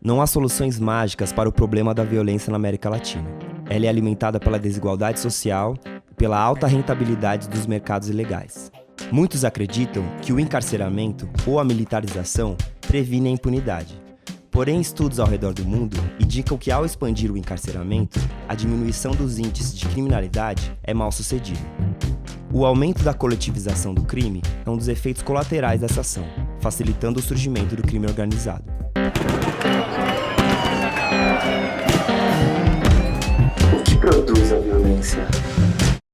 Não há soluções mágicas para o problema da violência na América Latina. Ela é alimentada pela desigualdade social e pela alta rentabilidade dos mercados ilegais. Muitos acreditam que o encarceramento ou a militarização previne a impunidade. Porém, estudos ao redor do mundo indicam que, ao expandir o encarceramento, a diminuição dos índices de criminalidade é mal sucedida. O aumento da coletivização do crime é um dos efeitos colaterais dessa ação, facilitando o surgimento do crime organizado. O que produz a violência?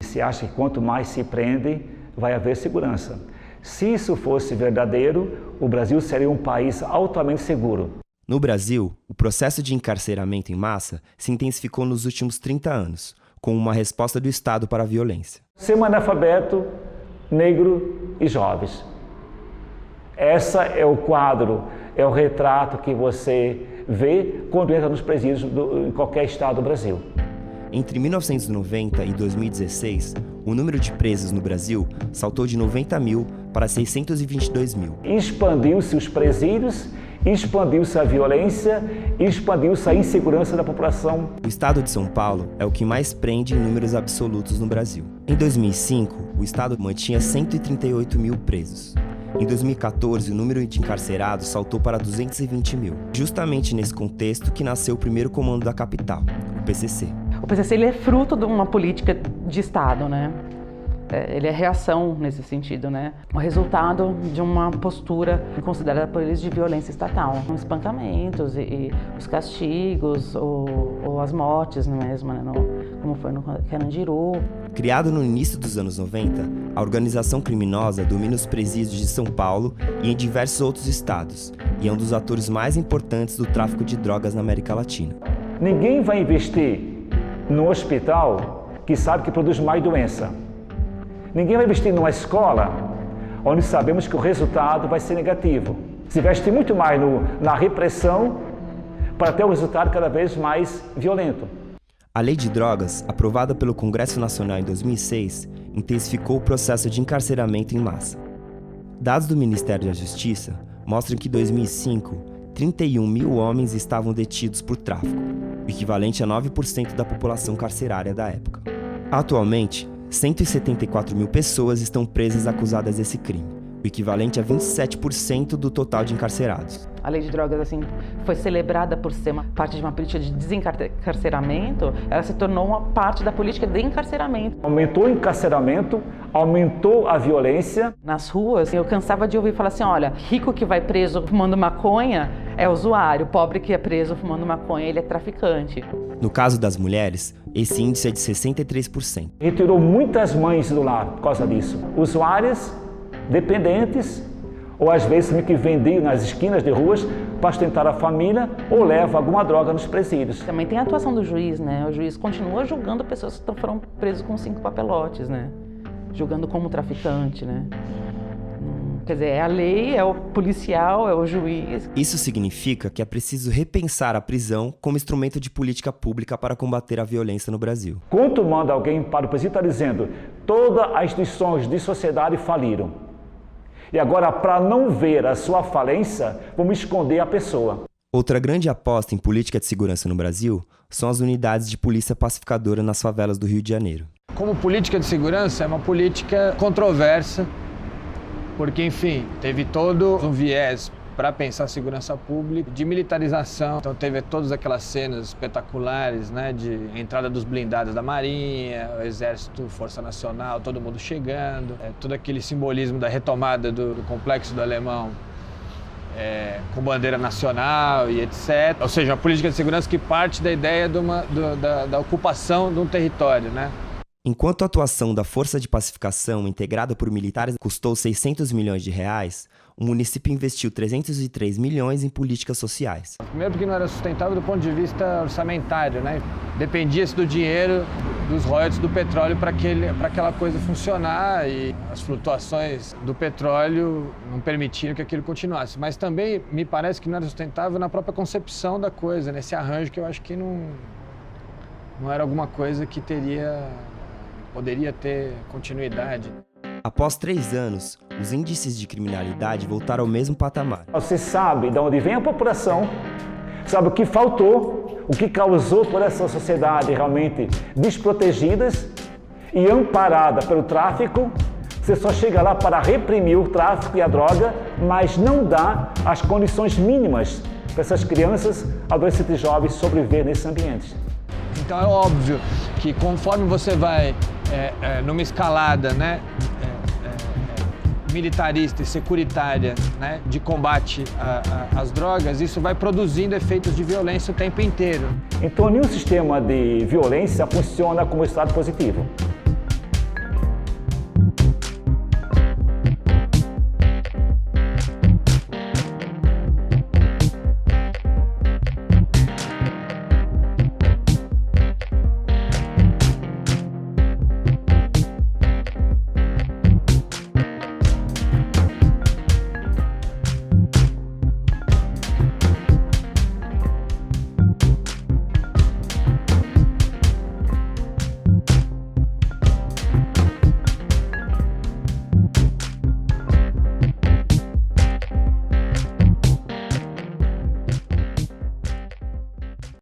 Se acha que quanto mais se prende, vai haver segurança. Se isso fosse verdadeiro, o Brasil seria um país altamente seguro. No Brasil, o processo de encarceramento em massa se intensificou nos últimos 30 anos, como uma resposta do Estado para a violência. Semi-analfabeto, negro e jovens. Esse é o quadro, é o retrato que você vê quando entra nos presídios em qualquer estado do Brasil. Entre 1990 e 2016, o número de presos no Brasil saltou de 90 mil para 622 mil. Expandiu-se os presídios, expandiu-se a violência, expandiu-se a insegurança da população. O estado de São Paulo é o que mais prende em números absolutos no Brasil. Em 2005, o estado mantinha 138 mil presos. Em 2014, o número de encarcerados saltou para 220 mil. Justamente nesse contexto que nasceu o primeiro comando da capital, o PCC. O PCC ele é fruto de uma política de Estado, né? Ele é reação nesse sentido, né? O resultado de uma postura considerada por eles de violência estatal. Os espancamentos e os castigos ou as mortes mesmo, né? Como foi no Carandiru. Criado no início dos anos 90, a organização criminosa domina os presídios de São Paulo e em diversos outros estados, e é um dos atores mais importantes do tráfico de drogas na América Latina. Ninguém vai investir no hospital que sabe que produz mais doença. Ninguém vai investir numa escola onde sabemos que o resultado vai ser negativo. Se investe muito mais na repressão para ter um resultado cada vez mais violento. A Lei de Drogas, aprovada pelo Congresso Nacional em 2006, intensificou o processo de encarceramento em massa. Dados do Ministério da Justiça mostram que em 2005, 31 mil homens estavam detidos por tráfico, o equivalente a 9% da população carcerária da época. Atualmente, 174 mil pessoas estão presas acusadas desse crime, o equivalente a 27% do total de encarcerados. A lei de drogas, assim, foi celebrada por ser uma parte de uma política de desencarceramento, ela se tornou uma parte da política de encarceramento. Aumentou o encarceramento, aumentou a violência. Nas ruas, eu cansava de ouvir falar assim, olha, rico que vai preso fumando maconha é usuário, pobre que é preso fumando maconha, ele é traficante. No caso das mulheres, esse índice é de 63%. Retirou muitas mães do lar por causa disso. Usuárias, dependentes, ou às vezes que vendiam nas esquinas de ruas para sustentar a família ou leva alguma droga nos presídios. Também tem a atuação do juiz, né? O juiz continua julgando pessoas que foram presas com 5 papelotes, né? Julgando como traficante, né? Quer dizer, é a lei, é o policial, é o juiz. Isso significa que é preciso repensar a prisão como instrumento de política pública para combater a violência no Brasil. Quando manda alguém para o presídio, está dizendo todas as instituições de sociedade faliram. E agora, para não ver a sua falência, vamos esconder a pessoa. Outra grande aposta em política de segurança no Brasil são as unidades de polícia pacificadora nas favelas do Rio de Janeiro. Como política de segurança, é uma política controversa, porque, enfim, teve todo um viés para pensar segurança pública, de militarização. Então teve todas aquelas cenas espetaculares, né, de entrada dos blindados da Marinha, o Exército, Força Nacional, todo mundo chegando, todo aquele simbolismo da retomada do Complexo do Alemão, com bandeira nacional e etc. Ou seja, uma política de segurança que parte da ideia da ocupação de um território, né? Enquanto a atuação da Força de Pacificação, integrada por militares, custou 600 milhões de reais, o município investiu 303 milhões em políticas sociais. Primeiro porque não era sustentável do ponto de vista orçamentário, né? Dependia-se do dinheiro, dos royalties do petróleo para aquela coisa funcionar e as flutuações do petróleo não permitiram que aquilo continuasse. Mas também me parece que não era sustentável na própria concepção da coisa, nesse arranjo que eu acho que não era alguma coisa que poderia ter continuidade. Após 3 anos, os índices de criminalidade voltaram ao mesmo patamar. Você sabe de onde vem a população, Sabe o que faltou, o que causou por essa sociedade realmente desprotegidas e amparada pelo tráfico? Você só chega lá para reprimir o tráfico e a droga, mas não dá as condições mínimas para essas crianças, adolescentes e jovens sobreviver nesses ambientes. Então é óbvio que conforme você vai numa escalada, né, militarista e securitária, né, de combate às drogas, isso vai produzindo efeitos de violência o tempo inteiro. Então, nenhum sistema de violência funciona como estado positivo.